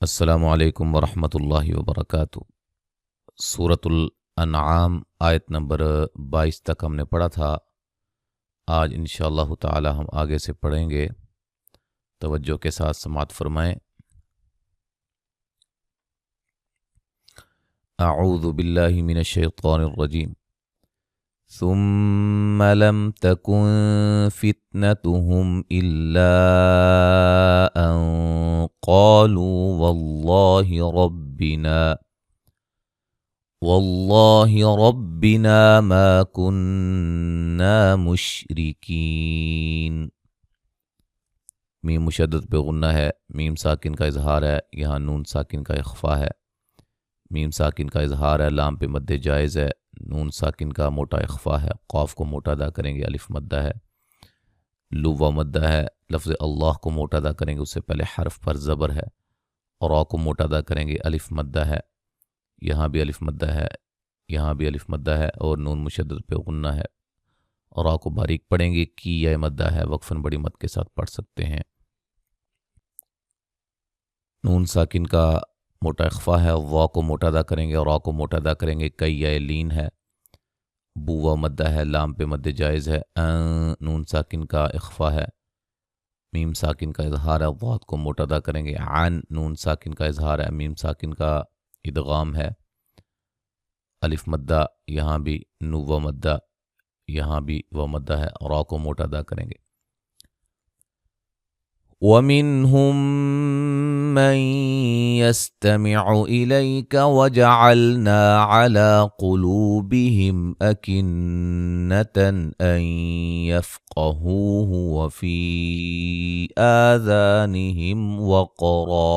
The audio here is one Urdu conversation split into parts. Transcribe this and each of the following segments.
السلام علیکم ورحمۃ اللہ وبرکاتہ۔ سورۃ الانعام آیت نمبر 22 تک ہم نے پڑھا تھا۔ آج انشاءاللہ تعالی ہم آگے سے پڑھیں گے، توجہ کے ساتھ سماعت فرمائیں۔ اعوذ باللہ من الشیطان الرجیم۔ ثم لم تكن فتنتهم إلا أن قالوا والله ربنا ما كنا مشركين۔ میم مشدد پہ غنہ ہے، میم ساکن کا اظہار ہے، یہاں نون ساکن کا اخفا ہے۔ میم ساکن کا اظہار ہے، لام پہ مد جائز ہے، نون ساکن کا موٹا اخفا ہے، قاف کو موٹا ادا کریں گے، الف مدہ ہے، لو مدہ ہے، لفظ اللہ کو موٹا ادا کریں گے، اس سے پہلے حرف پر زبر ہے، اور را کو موٹا ادا کریں گے، الف مدہ ہے، یہاں بھی الف مدہ ہے، یہاں بھی الف مدہ ہے، اور نون مشدد پہ غنہ ہے، اور را کو باریک پڑھیں گے، کی یا مدہ ہے، وقفاً بڑی مد کے ساتھ پڑھ سکتے ہیں۔ نون ساکن کا موٹا اخفا ہے، وا کو موٹا ادا کریں گے اور را کو موٹا ادا کریں گے، کئی یا لین ہے، بو مدہ ہے، لام پہ مد جائز ہے، نون ساکن کا اخفا ہے، میم ساکن کا اظہار ہے، ضاد کو موٹا ادا کریں گے، عن نون ساکن کا اظہار ہے، میم ساکن کا ادغام ہے، الف مدہ، یہاں بھی نو مدہ، یہاں بھی و مدہ ہے، اور را کو موٹا ادا کریں گے۔ وَمِنْهُمْ مَنْ يَسْتَمِعُ إِلَيْكَ وَجَعَلْنَا عَلَى قُلُوبِهِمْ أَكِنَّةً أَنْ يَفْقَهُوهُ وَفِي آذَانِهِمْ وَقْرًا۔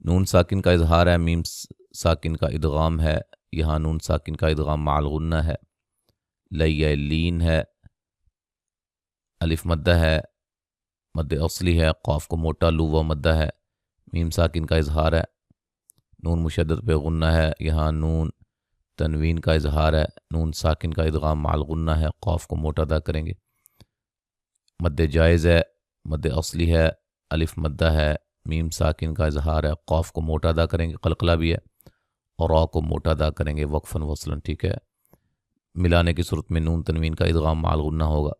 نون ساکن کا اظہار ہے، میم ساکن کا ادغام ہے، یہاں نون ساکن کا ادغام مع الغنہ ہے، لیا لین ہے، الف مدہ ہے، مد اصلی ہے، قاف کو موٹا، لو مدہ ہے، میم ساکن کا اظہار ہے، نون مشدد پہ غنہ ہے، یہاں نون تنوین کا اظہار ہے، نون ساکن کا ادغام مع الغنہ ہے، قاف کو موٹا ادا کریں گے، مد جائز ہے، مد اصلی ہے، الف مدہ ہے، میم ساکن کا اظہار ہے، قاف کو موٹا ادا کریں گے، قلقلہ بھی ہے، اور را کو موٹا ادا کریں گے، وقفاً وصلاً، ٹھیک ہے۔ ملانے کی صورت میں نون تنوین کا ادغام مع الغنہ ہوگا۔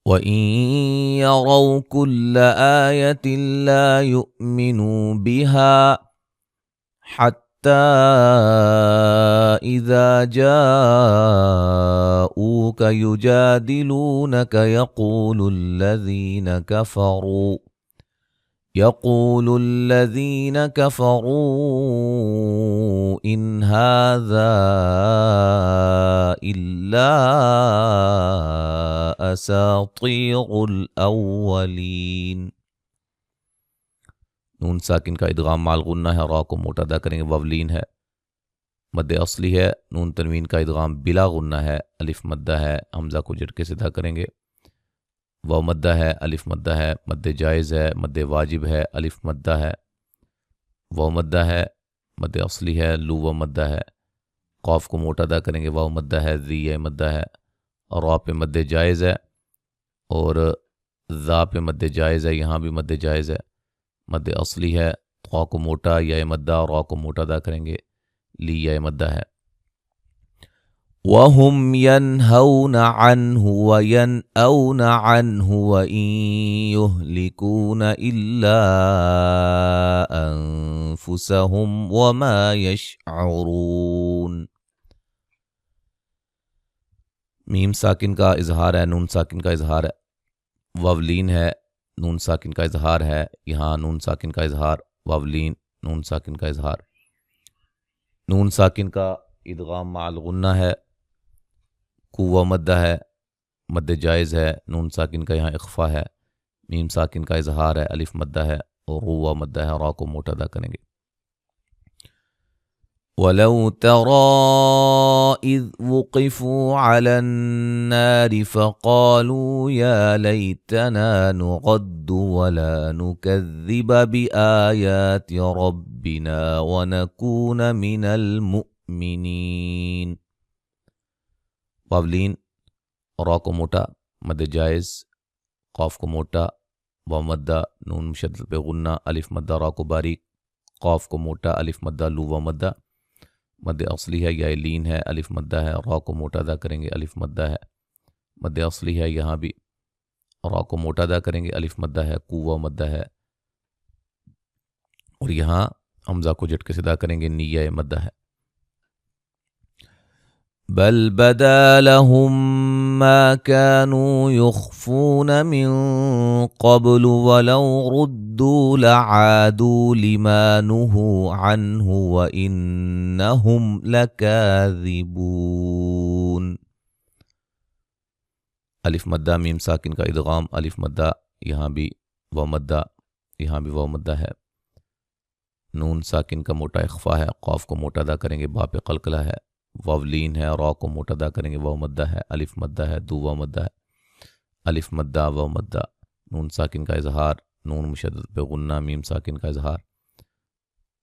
وَإِن يَرَوْا كُلَّ آيَةٍ لَا يُؤْمِنُوا بِهَا حَتَّى إِذَا جَاءُوكَ يُجَادِلُونَكَ يقول الذين كفروا إن هذا إلا أساطير الأولين۔ نون ساکن کا ادغام مع الغنہ ہے، را کو موٹا ادا کریں گے، وولین ہے، مد اصلی ہے، نون تنوین کا ادغام بلا غنہ ہے، الف مدہ ہے، حمزہ کو جھٹکے سے ادا کریں گے، و مدہ ہے، الف مدہ ہے، مد جائز ہے، مد واجب ہے، الف مدہ ہے، و مدہ ہے، مد اصلی ہے، لو مدہ ہے، قاف کو موٹا ادا کریں گے، و مدہ ہے، ذی مدہ ہے، اور را پہ مد جائز ہے، اور ذا پہ مد جائز ہے، یہاں بھی مد جائز ہے، مد اصلی ہے، قا کو موٹا، یا مدہ، اور را کو موٹا ادا کریں گے، لی یا مدہ ہے۔ وَهُمْ يَنْهَوْنَ عَنْهُ وَيَنْأَوْنَ عَنْهُ وَإِنْ يُهْلِكُونَ إِلَّا أَنفُسَهُمْ وَمَا يَشْعُرُونَ۔ میم ساکن کا اظہار ہے، نون ساکن کا اظہار ہے، وولین ہے، نون ساکن کا اظہار ہے، یہاں نون ساکن کا اظہار، وولین، نون ساکن کا اظہار، نون ساکن کا ادغام مع الغنہ ہے، قوہ مدہ ہے، مد جائز ہے، نون ساکن کا یہاں اخفا ہے، میم ساکن کا اظہار ہے، الف مدہ ہے، اور روہ مدہ ہے، را کو موٹا ادا کریں گے۔ وَلَوْ تَرَىٰ إِذْ وُقِفُوا عَلَى النَّارِ فَقَالُوا يَا لَيْتَنَا نُرَدُّ وَلَا نُكَذِّبَ بِآيَاتِ رَبِّنَا وَنَكُونَ مِنَ الْمُؤْمِنِينَ۔ واولین، را کو موٹا، مد جائز، قاف کو موٹا، و مدہ نون مشدد پہ غنہ الف مدہ را کو باریک قاف کو موٹا الف مدہ لو و مدہ مد اصلی ہے یا لین ہے الف مدہ ہے را کو موٹا ادا کریں گے الف مدہ ہے مد اصلی ہے یہاں بھی را کو موٹا ادا کریں گے الف مدہ ہے قوہ مدہ ہے اور یہاں حمزہ کو جھٹکے سے ادا کریں گے نیہ مدہ ہے بل بدا لهم ما كانوا يخفون من قبل ولو ردوا لعادوا لما نهوا عنه وإنهم لكاذبون الف مدہ میم ساکن کا ادغام الف مدہ یہاں بھی و مدہ یہاں بھی و مدہ ہے نون ساکن کا موٹا اخفا ہے قاف کو موٹا ادا کریں گے با پہ قلقلہ ہے واو لین ہے را کو موٹا ادا کریں گے واو مدہ ہے الف مدہ ہے دو واو مدہ ہے الف مدہ واو مدہ نون ساکن کا اظہار نون مشدد پہ غنہ میم ساکن کا اظہار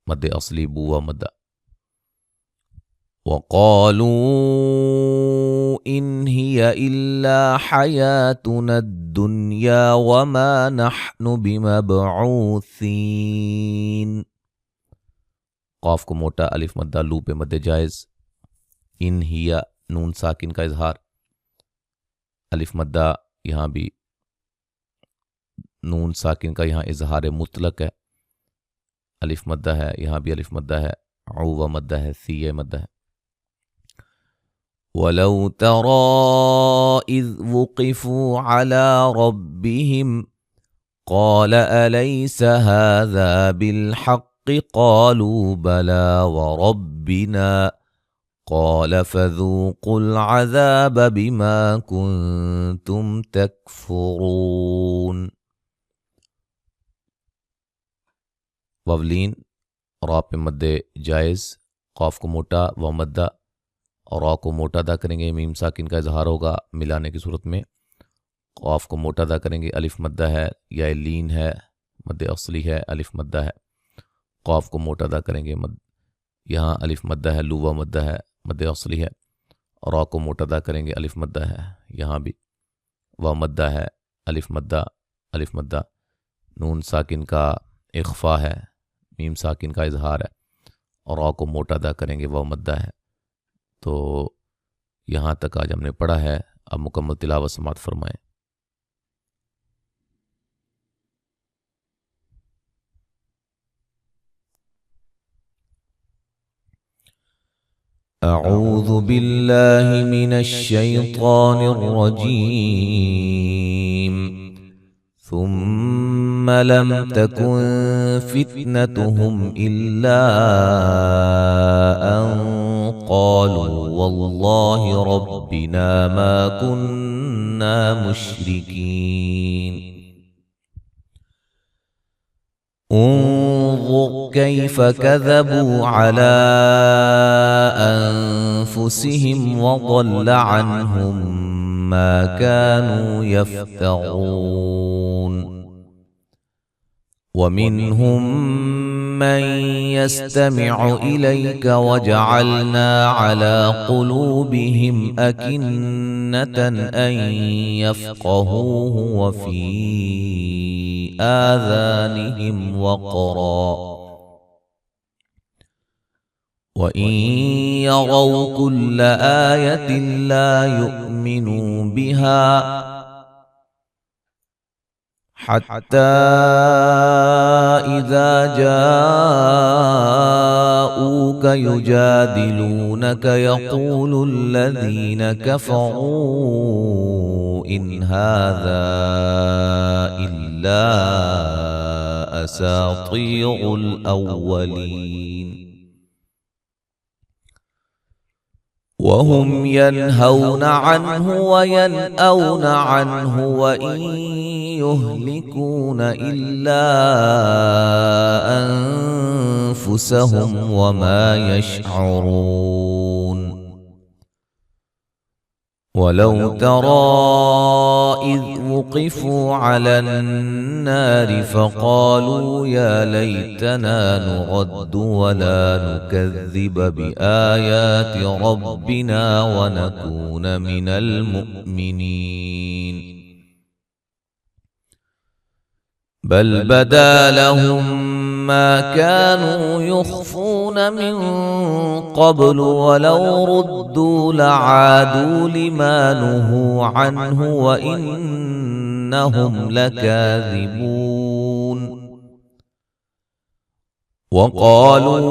مد اصلی بو واو مدہ وقالوا إن هي إلا حياتنا الدنيا وما نحن بمبعوثين قاف کو موٹا الف مدہ لو پہ مد جائز ان ہیا نون ساکن کا اظہار الف مدہ یہاں بھی نون ساکن کا یہاں اظہار مطلق ہے الف مدہ ہے یہاں بھی الف مدہ ہے عو مدہ ہے سی مدہ ہے وَلَوْ تَرَى إِذْ وُقِفُوا عَلَى رَبِّهِمْ قَالَ أَلَيْسَ هَذَا بِالْحَقِّ قَالُوا بَلَى وَرَبِّنَا قَالَ فَذُوقُوا الْعَذَابَ بِمَا كُنْتُمْ تَكْفُرُونَ وولین را پہ مد جائز قاف کو موٹا و مدہ اور را کو موٹا ادا کریں گے میم ساکن کا اظہار ہوگا ملانے کی صورت میں قاف کو موٹا ادا کریں گے الف مدہ ہے یا لین ہے مد اصلی ہے الف مدہ ہے قاف کو موٹا ادا کریں گے یہاں الف مدہ ہے لو و مدہ ہے مد اصلی ہے اور را کو موٹا ادا کریں گے الف مدہ ہے یہاں بھی و مدہ ہے الف مدہ نون ساکن کا اخفا ہے میم ساکن کا اظہار ہے اور را کو موٹا ادا کریں گے و مدہ ہے تو یہاں تک آج ہم نے پڑھا ہے اب مکمل تلاوت سماعت فرمائیں اعوذ باللہ من الشیطان الرجیم ثم لم تكن فتنتهم إلا أن قالوا والله ربنا ما كنا مشركين انظر كيف كذبوا على أنفسهم وضل عنهم ما كانوا يفترون ومنهم من يستمع إليك وجعلنا على قلوبهم أكنة أن يفقهوه وفي آذانهم وقرا وَإِن يَرَوْا كُلَّ آيَةٍ لَا يُؤْمِنُوا بِهَا حَتَّى إِذَا جَاءُوكَ يُجَادِلُونَكَ يَقُولُ الَّذِينَ كَفَرُوا إِنْ هَذَا إِلَّا أَسَاطِيرُ الْأَوَّلِينَ وَهُمْ يَنْهَوْنَ عَنْهُ وَيَنْأَوْنَ عَنْهُ وَإِنْ يُهْلِكُونَ إِلَّا أَنفُسَهُمْ وَمَا يَشْعُرُونَ وَلَوْ تَرَى إِذْ وُقِفُوا عَلَى النَّارِ فَقَالُوا يَا لَيْتَنَا نُرَدُّ وَلَا نُكَذِّبَ بِآيَاتِ رَبِّنَا وَنَكُونَ مِنَ الْمُؤْمِنِينَ بل بدا لهم ما كانوا يخفون من قبل ولو ردوا لعادوا لما نهوا عنه وإنهم لكاذبون وقالوا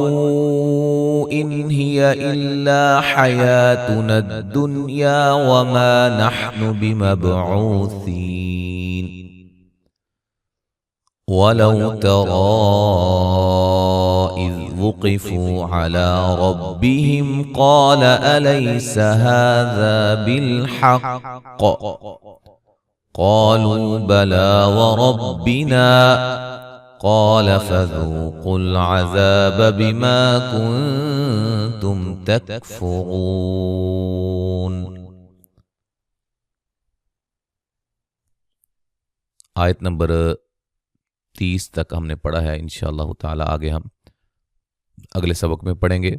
إن هي إلا حياتنا الدنيا وما نحن بمبعوثين ولو ترى إذ وقفوا على ربهم قال أليس هذا بالحق قالوا بلى وربنا قال فذوقوا العذاب بما كنتم تكفرون. آیت نمبر 30 تک ہم نے پڑھا ہے. انشاءاللہ تعالی آگے ہم اگلے سبق میں پڑھیں گے.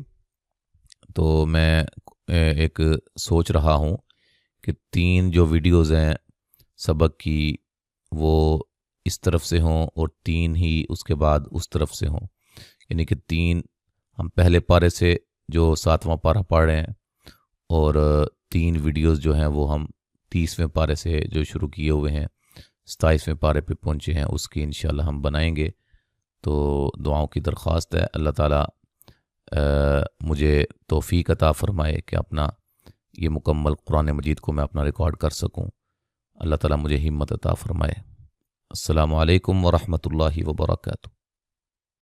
تو میں ایک سوچ رہا ہوں کہ 3 جو ویڈیوز ہیں سبق کی وہ اس طرف سے ہوں اور 3 ہی اس کے بعد اس طرف سے ہوں. یعنی کہ 3 ہم پہلے پارے سے جو 7واں پارہ پڑھ رہے ہیں اور 3 ویڈیوز جو ہیں وہ ہم 30ویں پارے سے جو شروع کیے ہوئے ہیں 27ویں پارے پہ پہنچے ہیں اس کی انشاءاللہ ہم بنائیں گے. تو دعاؤں کی درخواست ہے اللہ تعالیٰ مجھے توفیق عطا فرمائے کہ اپنا یہ مکمل قرآن مجید کو میں اپنا ریکارڈ کر سکوں. اللہ تعالیٰ مجھے ہمت عطا فرمائے. السلام علیکم ورحمۃ اللہ وبرکاتہ.